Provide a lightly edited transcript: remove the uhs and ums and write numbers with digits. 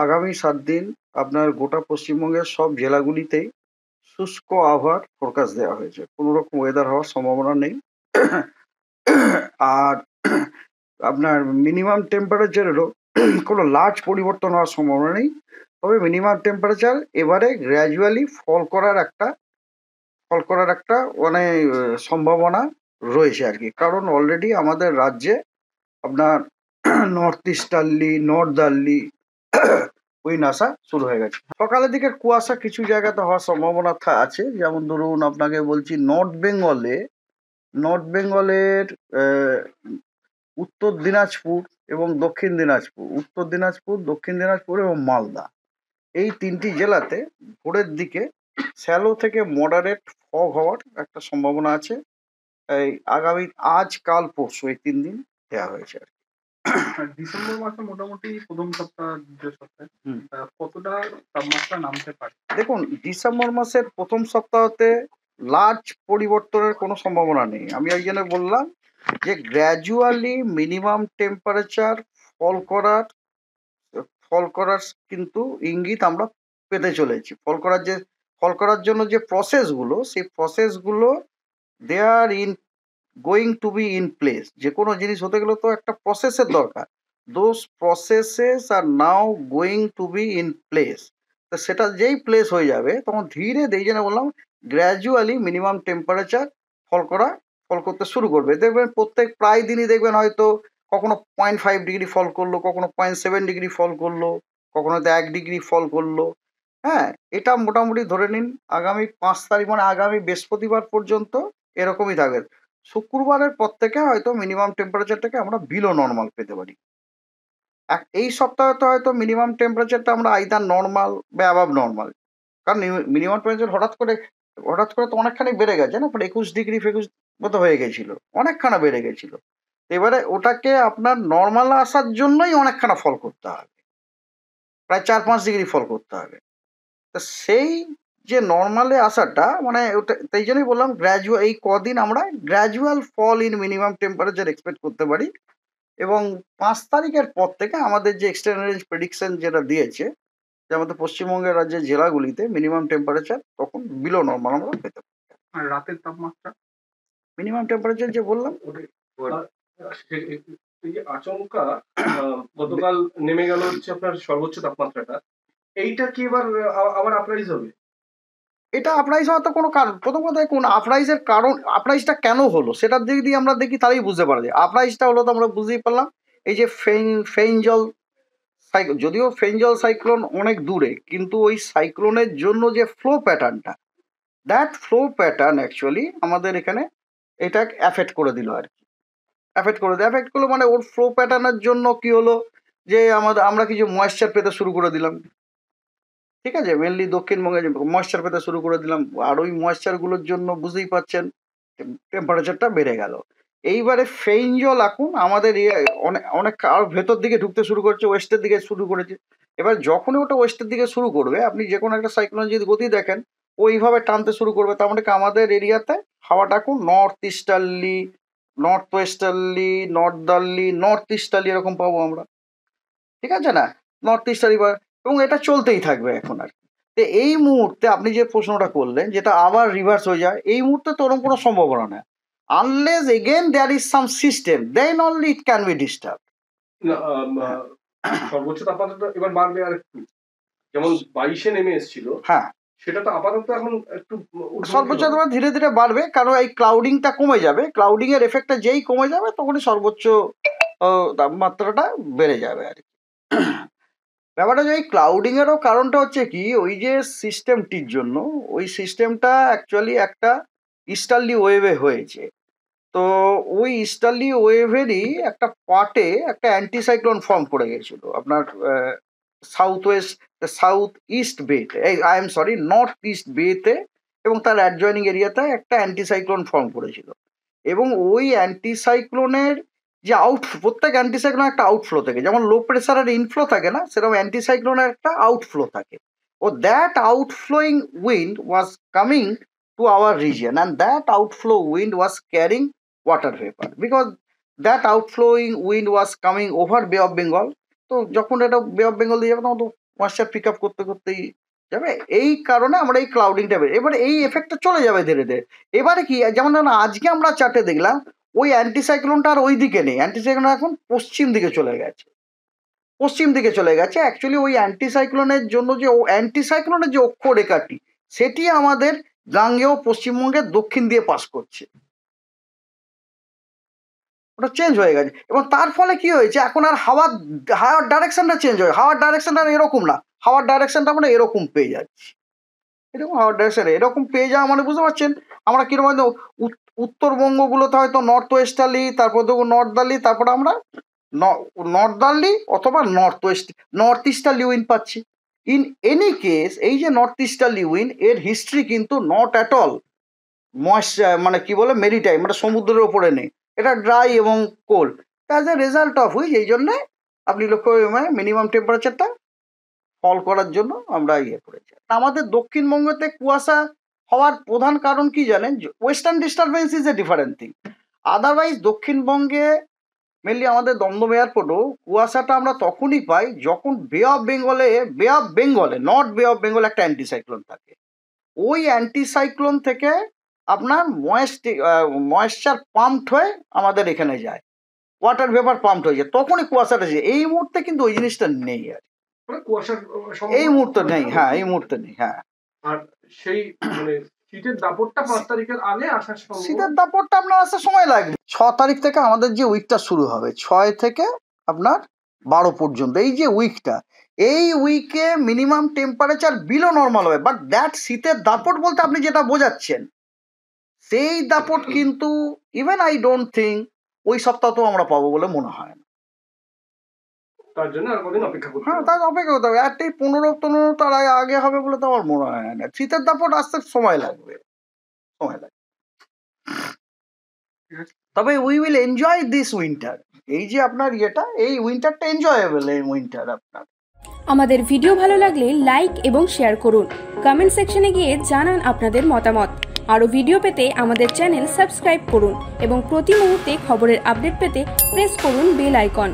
আগামী 7 দিন আপনার গোটা পশ্চিমবঙ্গের সব জেলাগুলিতেই শুষ্ক আবহাওয়ার ফোরকাস্ট দেওয়া হয়েছে। কোনো রকম ওয়েদার হওয়ার সম্ভাবনা নেই। আর আপনার মিনিমাম টেম্পারেচারেরও কোনো লার্জ পরিবর্তন হওয়ার সম্ভাবনা নেই। তবে মিনিমাম টেম্পারেচার এবারে গ্র্যাজুয়ালি ফল করার একটা মানে সম্ভাবনা রয়েছে আর কি। কারণ অলরেডি আমাদের রাজ্যে আপনার নর্থ ইস্টার্লি, নর্দার্লি উইন্ড আসা শুরু হয়ে গেছে। সকালের দিকে কুয়াশা কিছু জায়গাতে হওয়ার সম্ভাবনা আছে। যেমন ধরুন আপনাকে বলছি নর্থ বেঙ্গলের উত্তর দিনাজপুর এবং দক্ষিণ দিনাজপুর, দক্ষিণ দিনাজপুর এবং মালদা, এই 3টি জেলাতে ভোরের দিকে শ্যালো থেকে মডারেট ফগ হওয়ার একটা সম্ভাবনা আছে। এই আগামী আজ, কাল, পরশু এই 3 দিন দেওয়া হয়েছে আর কি। ডিসেম্বর মাসে মোটামুটি প্রথম সপ্তাহ, দ্বিতীয় সপ্তাহে কতটা তাপমাত্রা নামতে পারে? দেখুন, ডিসেম্বর মাসের প্রথম সপ্তাহতে লার্জ পরিবর্তনের কোনো সম্ভাবনা নেই। আমি ওই জন্য বললাম যে গ্র্যাজুয়ালি মিনিমাম টেম্পারেচার ফল করার কিন্তু ইঙ্গিত আমরা পেতে চলেছি। ফল করার জন্য যে প্রসেসগুলো, সেই প্রসেসগুলো they are going to be in place. যে কোনো জিনিস হতে গেলে তো একটা প্রসেসের দরকার। Those processes are now going to be in place. তো সেটা যেই প্লেস হয়ে যাবে তখন ধীরে এই জন্য বললাম গ্র্যাজুয়ালি মিনিমাম টেম্পারেচার ফল করতে শুরু করবে। দেখবেন প্রায় দিনই দেখবেন হয়তো কখনো 0.5 ডিগ্রি ফল করলো, কখনো 0.7 ডিগ্রি ফল করলো, কখনো হয়তো 1 ডিগ্রি ফল করলো। হ্যাঁ, এটা মোটামুটি ধরে নিন আগামী 5 তারিখ মানে আগামী বৃহস্পতিবার পর্যন্ত এরকমই থাকবে। শুক্রবারের পর থেকে হয়তো মিনিমাম টেম্পারেচারটাকে আমরা বিলো নর্মাল পেতে পারি। এই সপ্তাহে তো হয়তো মিনিমাম টেম্পারেচারটা আমরা আইদার নর্মাল বা অ্যাবাভ নর্মাল। কারণ মিনিমাম টেম্পারেচার হঠাৎ করে তো অনেকখানি বেড়ে গেছে না, 21 ডিগ্রি মতো হয়ে গেছিল, অনেকখানা বেড়ে গেছিল। এবারে ওটাকে আপনার নর্মাল আসার জন্যই অনেকখানা ফল করতে হবে, প্রায় 4-5 ডিগ্রি ফল করতে হবে। তা সেই যে নর্মালে আসাটা মানে ওটা, তাই জন্যই বললাম এই কদিন আমরা gradual fall in minimum temperature expect করতে পারি। এবং 5 তারিখের পর থেকে আমাদের যে এক্সটেন্ডেড রেঞ্জ প্রেডিকশন যেটা দিয়েছে, যে আমাদের পশ্চিমবঙ্গের রাজ্যের জেলাগুলিতে মিনিমাম টেম্পারেচার তখন বিলো নর্মাল আমরা পেতে পারি। আর রাতের তাপমাত্রা? মিনিমাম টেম্পারেচার যে বললাম এই যে আচমকা গতকাল নেমে গেল হচ্ছে আপনার সর্বোচ্চ তাপমাত্রাটা, এইটা কি এবার আবার আপরাইজ হবে? এটা আপরাইজ হওয়ার তো কোনো কারণ, প্রথম কথা দেখুন আপরাইজের কারণ, আপরাইজটা কেন হলো সেটার দিক দিয়ে আমরা দেখি, তাহলেই বুঝতে পারা যায়। আপরাইজটা হলো তো আমরা বুঝতেই পারলাম এই যে ফেইনজল যদিও ফেইনজল সাইক্লোন অনেক দূরে, কিন্তু ওই সাইক্লোনের জন্য যে ফ্লো প্যাটার্নটা, দ্যাট ফ্লো প্যাটার্ন অ্যাকচুয়ালি আমাদের এখানে এটা অ্যাফেক্ট করে দিল আর কি। অ্যাফেক্ট করলো মানে ওর ফ্লো প্যাটার্নের জন্য কি হলো, যে আমরা কিছু ময়েশ্চার পেতে শুরু করে দিলাম। ঠিক আছে, মেনলি দক্ষিণবঙ্গে ময়েশ্চার পেতে শুরু করে দিলাম, আর ওই ময়েশ্চারগুলোর জন্য বুঝতেই পারছেন টেম্পারেচারটা বেড়ে গেল। এইবারে ফেইনজল এখন আমাদের অনেক আর ভেতর দিকে ঢুকতে শুরু করছে, ওয়েস্টের দিকে শুরু করেছে। এবার যখনই ওটা ওয়েস্টের দিকে শুরু করবে, আপনি যে কোনো একটা সাইক্লোন যদি গতি দেখেন ওইভাবে টানতে শুরু করবে, তার মানে কি আমাদের এরিয়াতে হাওয়াটা এখন north easterly, north westerly, north easterly এরকম পাবো আমরা। ঠিক আছে না, নর্থ ইস্টার্লি, এবং এটা চলতেই থাকবে এখন আর কি। তো এই মুহূর্তে আপনি যে প্রশ্নটা করলেন যেটা আবার রিভার্স হয়ে যায়, এই মুহূর্তে তো ওরকম কোনো সম্ভাবনা নেই, unless again there is some system, then only it can be disturb. সর্বোচ্চ তাপমাত্রা এবার বাড়বে আর একটু, যেমন 22-এ নেমে এসেছিল, হ্যাঁ সেটা তো আপাতত এখন একটু সর্বোচ্চ তাপমাত্রা ধীরে ধীরে বাড়বে, কারণ এই ক্লাউডিংটা কমে যাবে, ক্লাউডিং এর এফেক্টটা যেই কমে যাবে তখনই সর্বোচ্চ তাপমাত্রাটা বেড়ে যাবে আর কি। ব্যাপারটা যে এই ক্লাউডিং এরও কারণটা হচ্ছে কি, ওই যে সিস্টেমটির জন্য, ওই সিস্টেমটা অ্যাকচুয়ালি একটা ইস্টার্লি ওয়েভে হয়েছে। তো ওই ইস্টার্লি ওয়েভেরই একটা পার্টে একটা অ্যান্টিসাইক্লোন ফর্ম করে গেছিল আপনার সাউথ ইস্ট বেতে, নর্থ ইস্ট বেতে, এবং তার অ্যাডজয়নিং এরিয়াতে একটা অ্যান্টিসাইক্লোন ফর্ম করেছিল। এবং ওই অ্যান্টিসাইক্লোনের যে প্রত্যেক অ্যান্টিসাইক্লোনের একটা আউটফ্লো থাকে, যেমন লো প্রেসারের ইনফ্লো থাকে না, সেরকম অ্যান্টিসাইক্লোনের একটা আউটফ্লো থাকে। ও that outflowing wind was coming to our region, and that outflow wind was carrying water vapour, because that outflowing wind was coming over Bay of Bengal. তো যখন এটা বে অফ বেঙ্গল দিয়ে যাবে তখন তো ময়েশ্চার পিক আপ করতে করতেই যাবে। এই কারণে আমরা এই ক্লাউডিংটা এবারে এই এফেক্টটা চলে যাবে ধীরে ধীরে। এবারে কি যেমন আজকে আমরা চার্টে দেখলাম ওই অ্যান্টিসাইক্লোনটা আর ওই দিকে নেই, অ্যান্টিসাইক্লোন এখন পশ্চিম দিকে চলে গেছে, অ্যাকচুয়ালি ওই অ্যান্টিসাইক্লোনের জন্য যে অ্যান্টিসাইক্লোনের যে অক্ষরেখাটি সেটি আমাদের গাঙ্গেয় পশ্চিমবঙ্গের দক্ষিণ দিয়ে পাস করছে, ওটা চেঞ্জ হয়ে গেছে। এবং তার ফলে কি হয়েছে, এখন আর হাওয়ার ডাইরেকশনটা চেঞ্জ হয়, হাওয়ার ডাইরেকশনটা এরকম না, হাওয়ার ডাইরেকশনটা আমরা এরকম পেয়ে যাচ্ছি, এরকম হাওয়ার ডাইরেকশন এরকম পেয়ে যাওয়া মানে বুঝতে পারছেন আমরা কিরকম হয়তো উত্তরবঙ্গগুলোতে হয়তো নর্থ ওয়েস্টার্লি, তারপর দেখো নর্দার্লি, তারপর আমরা নর্দার্লি অথবা নর্থ ইস্টার্লি উইন্ড পাচ্ছি। ইন এনি কেস এই যে নর্থ ইস্টার্লি উইন্ড এর হিস্ট্রি কিন্তু নট অ্যাট অল মানে কি বলে মেরিটাইম, মানে সমুদ্রের ওপরে নেই, এটা ড্রাই এবং cold. As a result of which এই জন্যে আপনি লক্ষ্য মানে মিনিমাম টেম্পারেচারটা ফল করার জন্য আমরা করেছি। আমাদের দক্ষিণবঙ্গতে কুয়াশা হওয়ার প্রধান কারণ কি জানেন, western disturbance is a different thing. Otherwise দক্ষিণবঙ্গে মেনলি আমাদের দমদম এয়ারপোর্টও কুয়াশাটা আমরা তখনই পাই যখন বে অফ বেঙ্গলে নর্থ বে অফ বেঙ্গল একটা অ্যান্টিসাইক্লোন থাকে, ওই অ্যান্টিসাইক্লোন থেকে আপনার ময়েশ্চার পাম্পড হয়ে আমাদের এখানে যায়, ওয়াটার ভেপার পাম্পড হয়ে যায়, তখনই কুয়াশাটা যায়। এই মুহূর্তে কিন্তু ওই জিনিসটা নেই আর এই মুহূর্তে নেই, হ্যাঁ এই মুহূর্তে নেই। হ্যাঁ আর সেই মানে শীতের দাপটটা 5 তারিখের আগে আসার সময়, শীতের দাপটটা আপনার আসার সময় লাগবে। 6 তারিখ থেকে আমাদের যে উইকটা শুরু হবে, 6 থেকে আপনার 12 পর্যন্ত এই যে উইকটা, এই উইকে মিনিমাম টেম্পারেচার বিলো নর্মাল হবে, বাট দ্যাট শীতের দাপট বলতে আপনি যেটা বোঝাচ্ছেন সেই দাপট কিন্তু ইভেন আই ডোন্ট থিঙ্ক ওই সপ্তাহতেও আমরা পাবো বলে মনে হয় না। তার জন্য আর কদিন অপেক্ষা করতে হবে। হ্যাঁ তার অপেক্ষা করতে হবে, একটা 15 তার আগে হবে বলে তো আমার মনে হয় না। শীতের দাপট আসতে সময় লাগবে। তবে we will enjoy this winter, এই যে আপনার এই উইন্টারটা এনজয়েবল, এই উইন্টার আপনার। আমাদের ভিডিও ভালো লাগলে লাইক এবং শেয়ার করুন, কমেন্ট সেকশনে গিয়ে জানান আপনাদের মতামত। আরও ভিডিও পেতে আমাদের চ্যানেল সাবস্ক্রাইব করুন এবং প্রতি মুহূর্তে খবরের আপডেট পেতে প্রেস করুন বেল আইকন।